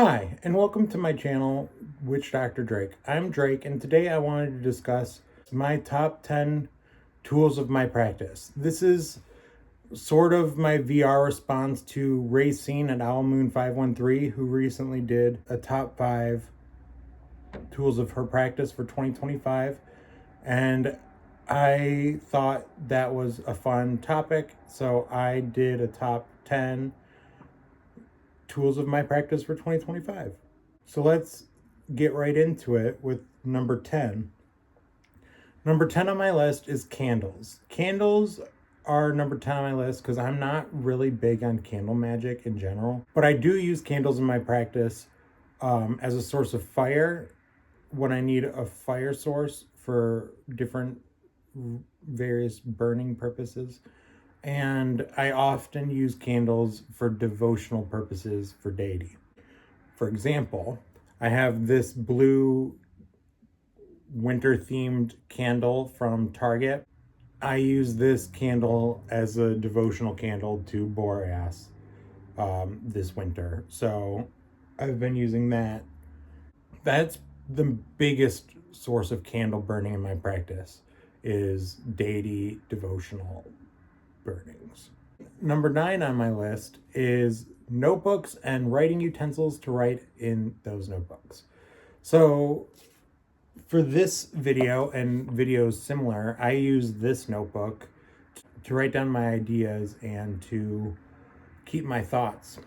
Hi, and welcome to my channel, Witch Doctor Drake. I'm Drake, and today I wanted to discuss my top 10 tools of my practice. This is sort of my VR response to Racine at OwlMoon513, who recently did a top 5 tools of her practice for 2025. And I thought that was a fun topic, so I did a top 10 tools of my practice for 2025. So let's get right into it with number 10. Number 10 on my list is candles. Candles are number 10 on my list because I'm not really big on candle magic in general, but I do use candles in my practice as a source of fire when I need a fire source for different various burning purposes. And I often use candles for devotional purposes for deity. For example, I have this blue winter themed candle from Target. I use this candle as a devotional candle to Boreas this winter. So I've been using that. That's the biggest source of candle burning in my practice is deity devotional burnings. Number 9 on my list is notebooks and writing utensils to write in those notebooks. So for this video and videos similar, I use this notebook to write down my ideas and to keep my thoughts.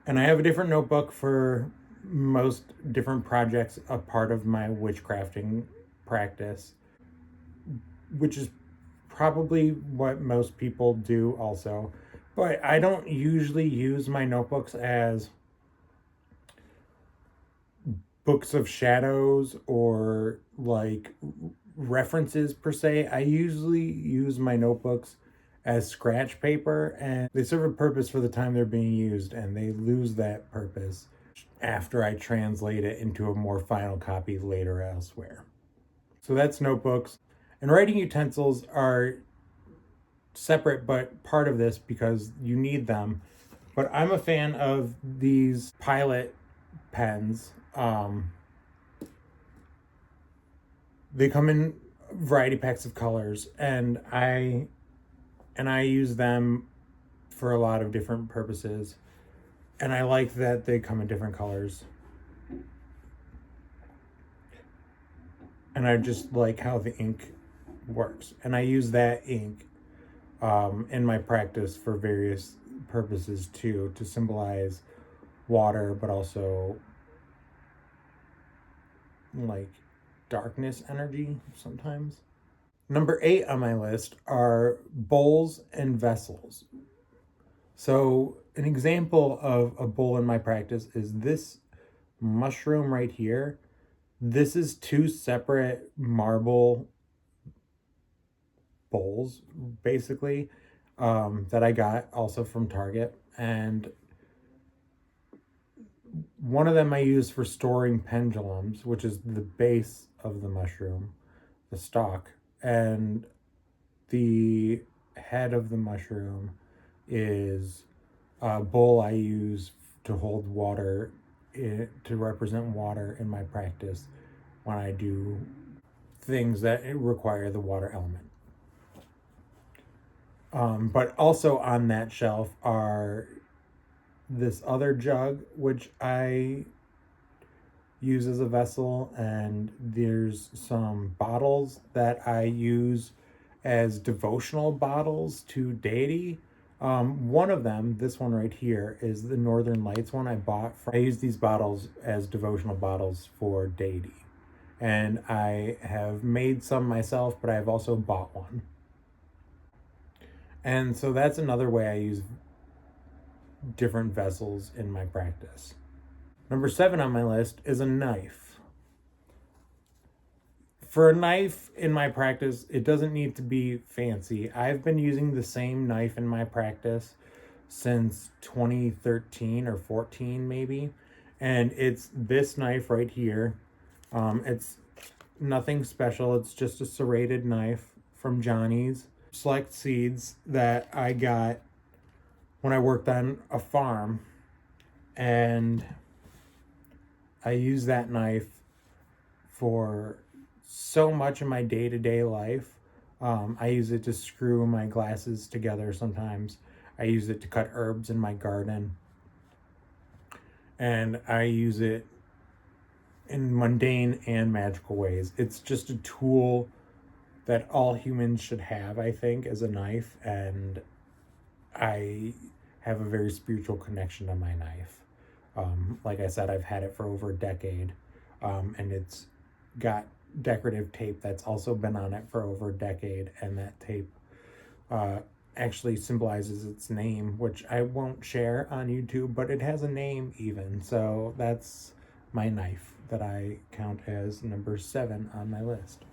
And I have a different notebook for most different projects, a part of my witchcrafting practice, which is probably what most people do also. But I don't usually use my notebooks as books of shadows or like references per se. I usually use my notebooks as scratch paper, and they serve a purpose for the time they're being used, and they lose that purpose after I translate it into a more final copy later elsewhere. So that's notebooks. And writing utensils are separate but part of this because you need them. But I'm a fan of these Pilot pens. They come in variety packs of colors, and I use them for a lot of different purposes. And I like that they come in different colors. And I just like how the ink works. And I use that ink in my practice for various purposes too, to symbolize water, but also like darkness energy sometimes. Number 8 on my list are bowls and vessels. So an example of a bowl in my practice is this mushroom right here. This is 2 separate marble bowls, basically, that I got also from Target. And one of them I use for storing pendulums, which is the base of the mushroom, the stalk. And the head of the mushroom is a bowl I use to hold water, to represent water in my practice when I do things that require the water element. But also on that shelf are this other jug, which I use as a vessel, and there's some bottles that I use as devotional bottles to deity. One of them, this one right here, is the Northern Lights one I bought. I use these bottles as devotional bottles for deity. And I have made some myself, but I've also bought one. And so that's another way I use different vessels in my practice. Number 7 on my list is a knife. For a knife in my practice, it doesn't need to be fancy. I've been using the same knife in my practice since 2013 or 14 maybe. And it's this knife right here. It's nothing special. It's just a serrated knife from Johnny's Select Seeds that I got when I worked on a farm. And I use that knife for so much of my day-to-day life. I use it to screw my glasses together sometimes. I use it to cut herbs in my garden. And I use it in mundane and magical ways. It's just a tool that all humans should have, I think, as a knife. And I have a very spiritual connection to my knife. Like I said, I've had it for over a decade. And it's got decorative tape that's also been on it for over a decade. And that tape actually symbolizes its name, which I won't share on YouTube, but it has a name even. So that's my knife that I count as number 7 on my list.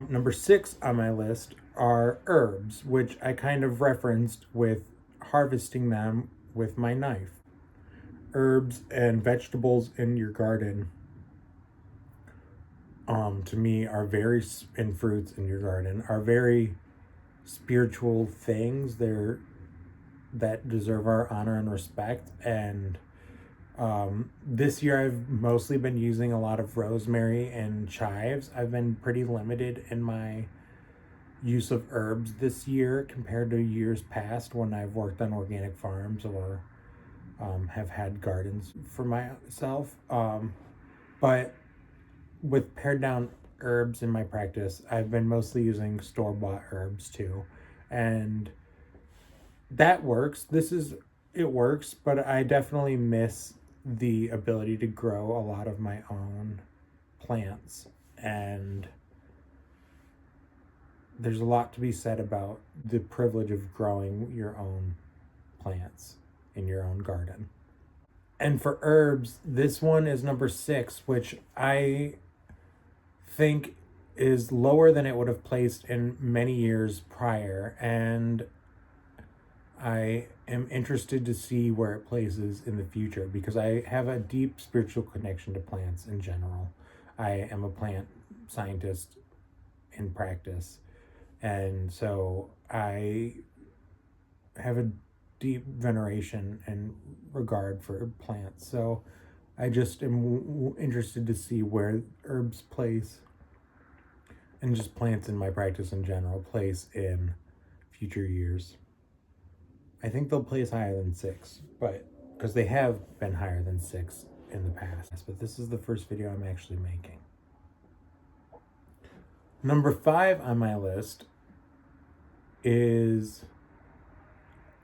Number 6 on my list are herbs, which I kind of referenced with harvesting them with my knife. Herbs and vegetables in your garden, to me, are very, and fruits in your garden are very spiritual things. They're that deserve our honor and respect. And this year I've mostly been using a lot of rosemary and chives. I've been pretty limited in my use of herbs this year compared to years past when I've worked on organic farms or have had gardens for myself. But with pared down herbs in my practice, I've been mostly using store-bought herbs too. And that works. It works, but I definitely miss the ability to grow a lot of my own plants. And there's a lot to be said about the privilege of growing your own plants in your own garden. And for herbs, this one is number 6, which I think is lower than it would have placed in many years prior. And I am interested to see where it places in the future because I have a deep spiritual connection to plants in general. I am a plant scientist in practice. And so I have a deep veneration and regard for plants. So I just am interested to see where herbs place, and just plants in my practice in general, place in future years. I think they'll place higher than 6, but because they have been higher than 6 in the past. But this is the first video I'm actually making. Number 5 on my list is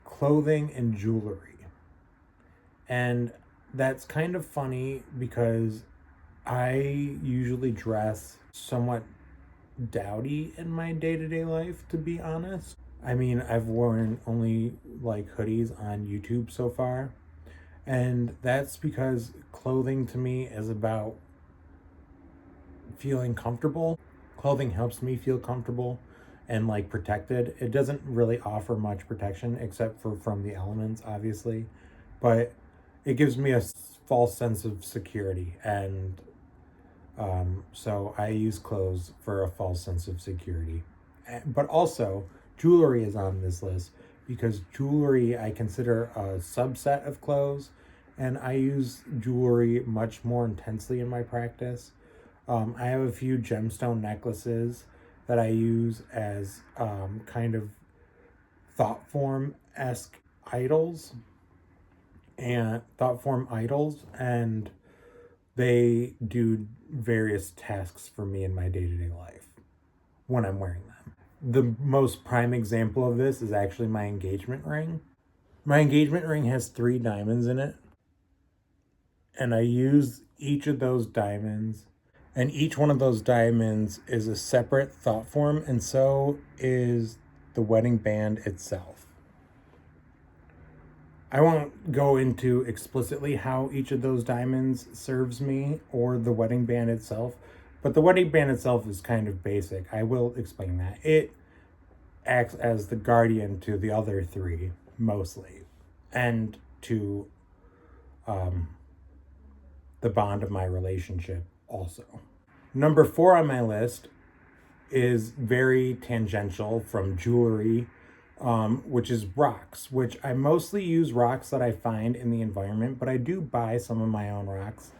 clothing and jewelry. And that's kind of funny because I usually dress somewhat dowdy in my day-to-day life, to be honest. I mean, I've worn only like hoodies on YouTube so far. And that's because clothing to me is about feeling comfortable. Clothing helps me feel comfortable and like protected. It doesn't really offer much protection except for from the elements, obviously, but it gives me a false sense of security. And so I use clothes for a false sense of security. But also jewelry is on this list because jewelry I consider a subset of clothes, and I use jewelry much more intensely in my practice. I have a few gemstone necklaces that I use as kind of thought form-esque idols, and they do various tasks for me in my day-to-day life when I'm wearing them. The most prime example of this is actually my engagement ring. My engagement ring has 3 diamonds in it, and I use each of those diamonds, and each one of those diamonds is a separate thought form, and so is the wedding band itself. I won't go into explicitly how each of those diamonds serves me or the wedding band itself, but the wedding band itself is kind of basic. I will explain that. It acts as the guardian to the other 3, mostly, and to the bond of my relationship also. Number 4 on my list is very tangential from jewelry which is rocks, which I mostly use rocks that I find in the environment, but I do buy some of my own rocks,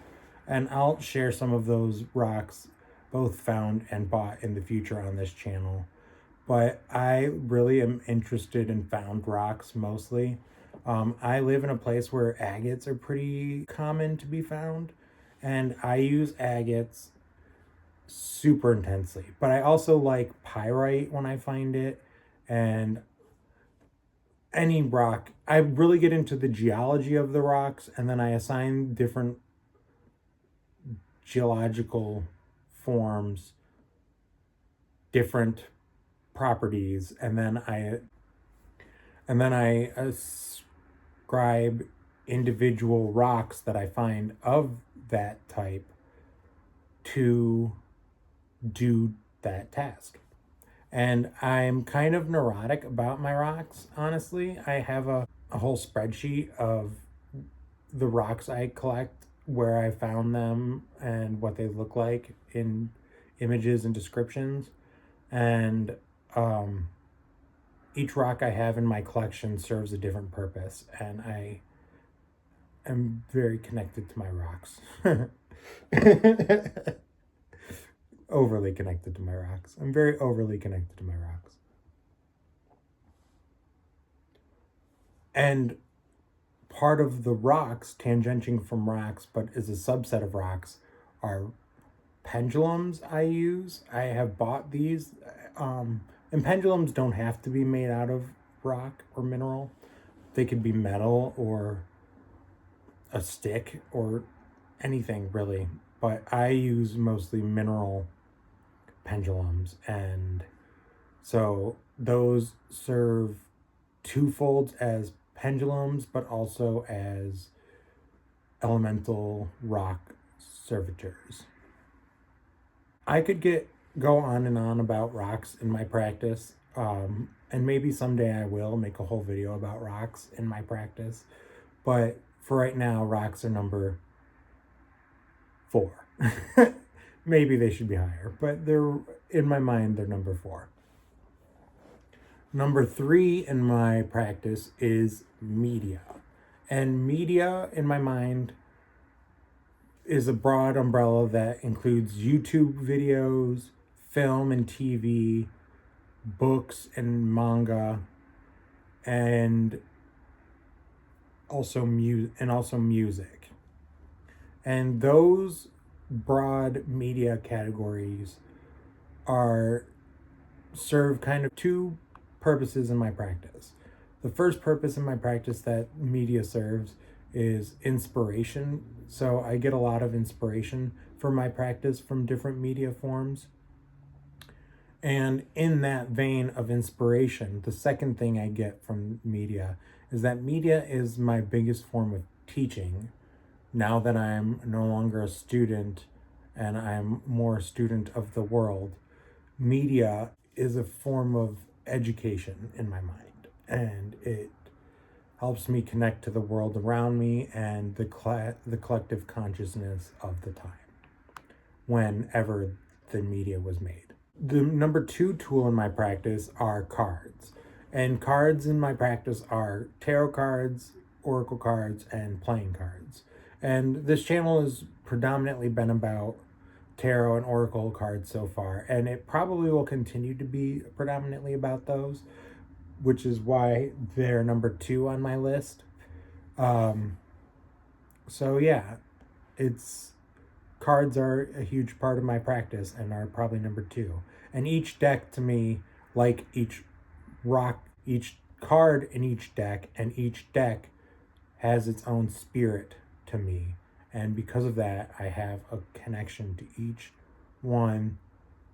and I'll share some of those rocks, both found and bought, in the future on this channel. But I really am interested in found rocks mostly. I live in a place where agates are pretty common to be found, and I use agates super intensely. But I also like pyrite when I find it, and any rock. I really get into the geology of the rocks, and then I assign different geological forms different properties, and then I ascribe individual rocks that I find of that type to do that task. And I'm kind of neurotic about my rocks, honestly. I have a whole spreadsheet of the rocks I collect, where I found them and what they look like in images and descriptions. And each rock I have in my collection serves a different purpose, and I am very connected to my rocks. Overly connected to my rocks. I'm very overly connected to my rocks. And part of the rocks, tangenting from rocks, but is a subset of rocks, are pendulums I use. I have bought these. And pendulums don't have to be made out of rock or mineral. They could be metal or a stick or anything really. But I use mostly mineral pendulums, and so those serve twofolds as pendulums, but also as elemental rock servitors. I could go on and on about rocks in my practice, and maybe someday I will make a whole video about rocks in my practice. But for right now, rocks are number 4. Maybe they should be higher, but they're, in my mind, they're number 4. Number 3 in my practice is media. And media, in my mind, is a broad umbrella that includes YouTube videos, film and TV, books and manga, and also music. And those broad media categories serve kind of 2 purposes in my practice. The first purpose in my practice that media serves is inspiration. So I get a lot of inspiration for my practice from different media forms. And in that vein of inspiration, the second thing I get from media is that media is my biggest form of teaching. Now that I'm no longer a student and I'm more a student of the world, media is a form of education in my mind, and it helps me connect to the world around me and the collective consciousness of the time, whenever the media was made. The number 2 tool in my practice are cards. And cards in my practice are tarot cards, oracle cards, and playing cards. And this channel has predominantly been about tarot and oracle cards so far, and it probably will continue to be predominantly about those, which is why they're number 2 on my list. So yeah, cards are a huge part of my practice and are probably number 2. And each deck, to me, like each card in each deck, and each deck has its own spirit to me. And because of that, I have a connection to each one,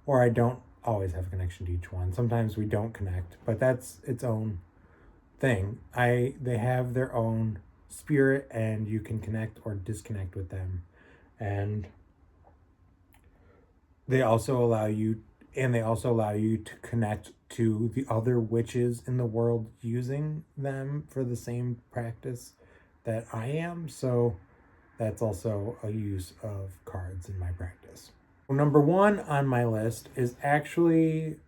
or I don't always have a connection to each one. Sometimes we don't connect, but that's its own thing. They have their own spirit, and you can connect or disconnect with them. And they also allow you to connect to the other witches in the world using them for the same practice that I am. So that's also a use of cards in my practice. Number 1 on my list is actually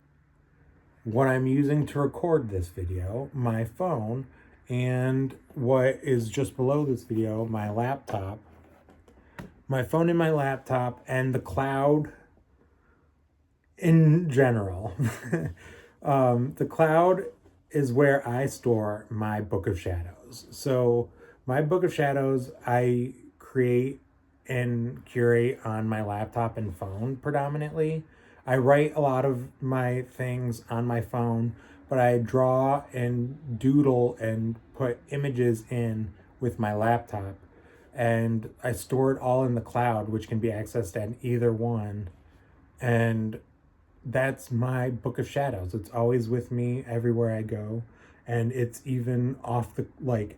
what I'm using to record this video, my phone, and what is just below this video, my laptop. My phone and my laptop and the cloud in general. The cloud is where I store my Book of Shadows. So my Book of Shadows I create and curate on my laptop and phone predominantly. I write a lot of my things on my phone, but I draw and doodle and put images in with my laptop. And I store it all in the cloud, which can be accessed at either one. And that's my Book of Shadows. It's always with me everywhere I go. And it's even off the, like,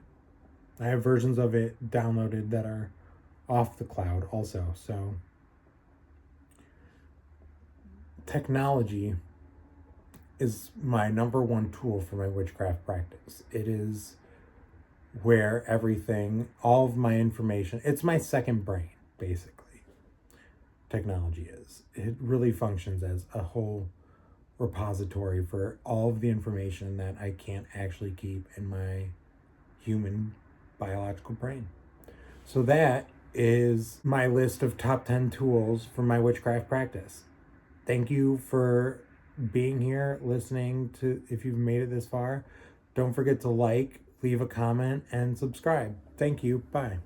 I have versions of it downloaded that are off the cloud also. So technology is my number one tool for my witchcraft practice. It is where everything, all of my information, it's my second brain, basically. Technology is. It really functions as a whole repository for all of the information that I can't actually keep in my human biological brain. So that is my list of top 10 tools for my witchcraft practice. Thank you for being here, listening to, if you've made it this far. Don't forget to like, leave a comment, and subscribe. Thank you. Bye.